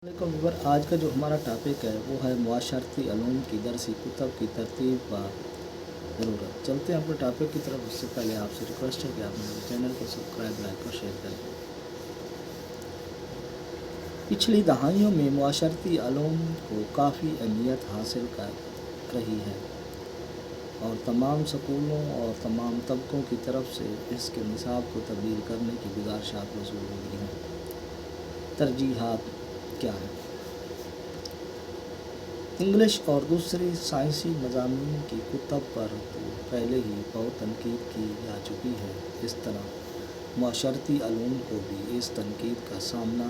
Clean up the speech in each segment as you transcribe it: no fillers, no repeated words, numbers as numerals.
वालेकुम व्यूअर, आज का जो हमारा टॉपिक है वो है मुआशरती अलूम की दरसी कुतब की तरतीब व ज़रूरत। चलते हैं अपने टॉपिक की तरफ। उससे पहले आपसे रिक्वेस्ट है कि आप मेरे चैनल को सब्सक्राइब, लाइक और शेयर करें। पिछली दहाइयों में मुआशरती अलूम को काफ़ी अहमियत हासिल कर रही है और तमाम स्कूलों और तमाम तबकों की तरफ से इसके निसाब को तब्दील करने की गुजारिशात वसूल हो रही हैं। तरजीहात क्या है? इंग्लिश और दूसरी साइंसी मज़ामीन की कुतब पर तो पहले ही बहुत तनकीद की जा चुकी है। इस तरह मुआशरती अलूम को भी इस तनकीद का सामना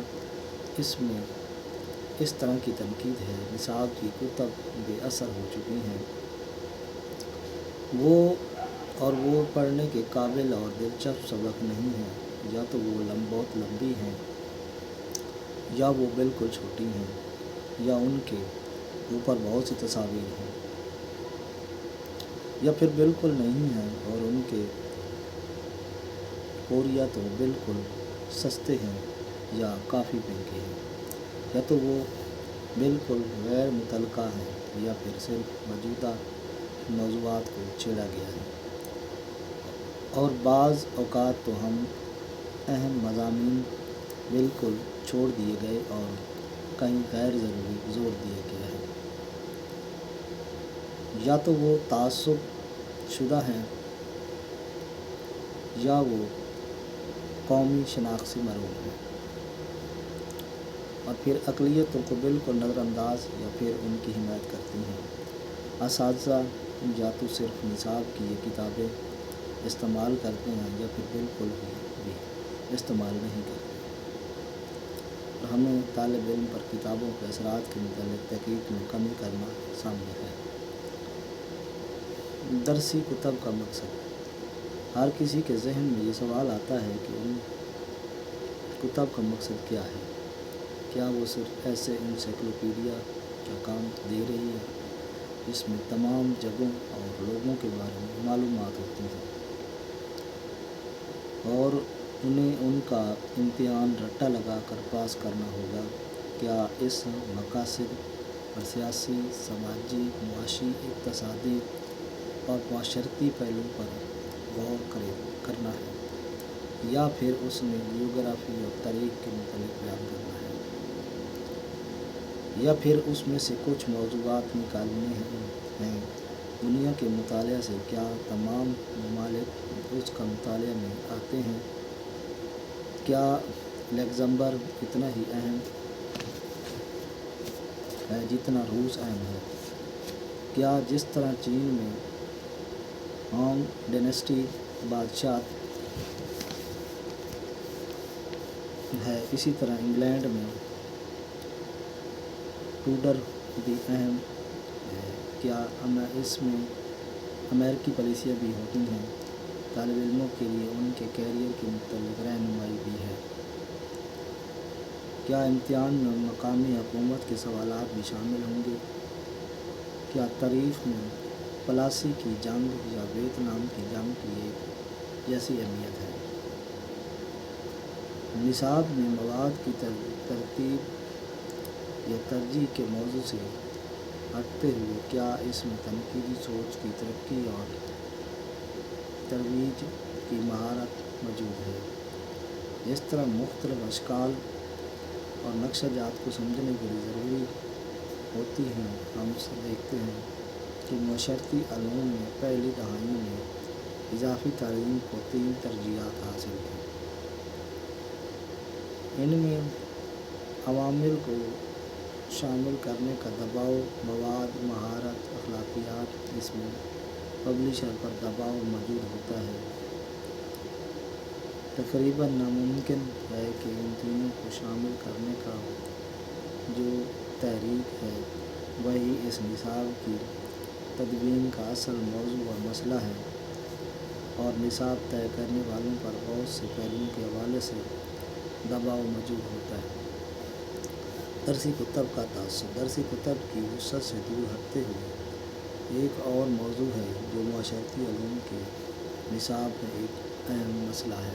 इसमें इस तरह की तनकीद है। निसाब की कुतब बेअसर हो चुकी हैं वो पढ़ने के काबिल और दिलचस्प सबक नहीं हैं। या तो वो बहुत लंबी हैं, या वो बिल्कुल छोटी हैं, या उनके ऊपर बहुत सी तस्वीर हैं, या फिर बिल्कुल नहीं हैं और उनके कोरिया तो बिल्कुल सस्ते हैं या काफ़ी महंगे हैं, या तो वो बिल्कुल गैर मुतल्लका हैं या फिर सिर्फ मौजूदा मौज़ूआत को छेड़ा गया है। और बाज़ औक़ात तो हम अहम मज़ामीन बिल्कुल छोड़ दिए गए और कहीं गैर ज़रूरी ज़ोर दिया गया है। या तो वो तासुब शुदा हैं, या वो कौमी शनाख्त से महरूम हैं, और फिर अक़लियतों को बिल्कुल नज़रअंदाज या फिर उनकी हिमायत करती हैं। असातिज़ा या तो सिर्फ निसाब की ये किताबें इस्तेमाल करते हैं या फिर बिल्कुल भी इस्तेमाल नहीं करते। और हमें तालिब इल्म पर किताबों के असरात के मुतालिक तहक़ीक़ में कमी करना सामने है। दरसी कुतब का मकसद। हर किसी के जहन में ये सवाल आता है कि उन कुतब का मकसद क्या है। क्या वो सिर्फ ऐसे इंसाइक्लोपीडिया का काम दे रही है जिसमें तमाम जगहों और लोगों के बारे में मालूमात होती हैं और उन्हें उनका इम्तिहान रट्टा लगा कर पास करना होगा? क्या इस मकासद और सियासी, समाजी, मुआशी, इक़्तिसादी और माशरती पहलू पर गौर करना है, या फिर उसमें जियोग्राफ़ी और तारीख़ के मुतालिक बयान करना है, या फिर उसमें से कुछ मौज़ूआत निकालने हैं? दुनिया के मुताले से क्या तमाम ममालिक उसका मुताले में आते हैं? क्या लग्ज़मबर्ग इतना ही अहम है जितना रूस अहम है? क्या जिस तरह चीन में हांग डायनेस्टी बादशाह है, इसी तरह इंग्लैंड में टूडर भी अहम है? क्या इसमें अमेरिकी पॉलिसियाँ भी होती हैं? तालिब इल्मों के लिए उनके कैरियर के मुतालिक रहनुमाई भी है? क्या इम्तिहान में मकामी हुकूमत के सवालात भी शामिल होंगे? क्या तारीख़ में प्लासी की जंग या वियतनाम की जंग की एक जैसी अहमियत है? निसाब में मवाद की तरतीब या तरजीह के मौजू से हटते हुए क्या इसमें तनकीदी सोच की तरक्की और तरवीज की महारत मौजूद है? जिस तरह मुख्तलिफ अशकाल और नक्शा-जात को समझने के लिए ज़रूरी होती हैं, हम सब देखते हैं कि मुआशरती अलूम में पहली दहाइयों में इजाफ़ी तालीम को 3 तरजीहात हासिल थीं। इनमें अवामिल को शामिल करने का दबाव, मवाद, महारत, अखलाकियात, इसमें पब्लिशर पर दबाव मौजूद होता है। तकरीबन नामुमकिन है कि इन तीनों को शामिल करने का जो तहरीक है वही इस निसाब की तदवीन का असल मौजू और मसला है, और निसाब तय करने वालों पर बहुत से पहलुओं के हवाले से दबाव मौजूद होता है। दरसी कुतब का तासुब। दरसी कुतब की वुसअत से दूर हटते हुए एक और मौजू है जो मुआशरती अलूम के निसाब में एक अहम मसला है।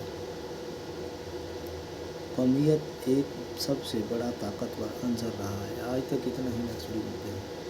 कौमियत एक سب سے بڑا طاقتور عنصر رہا ہے۔ آج تک اتنا ہی، نیکسٹ ویڈیو ملتے ہیں۔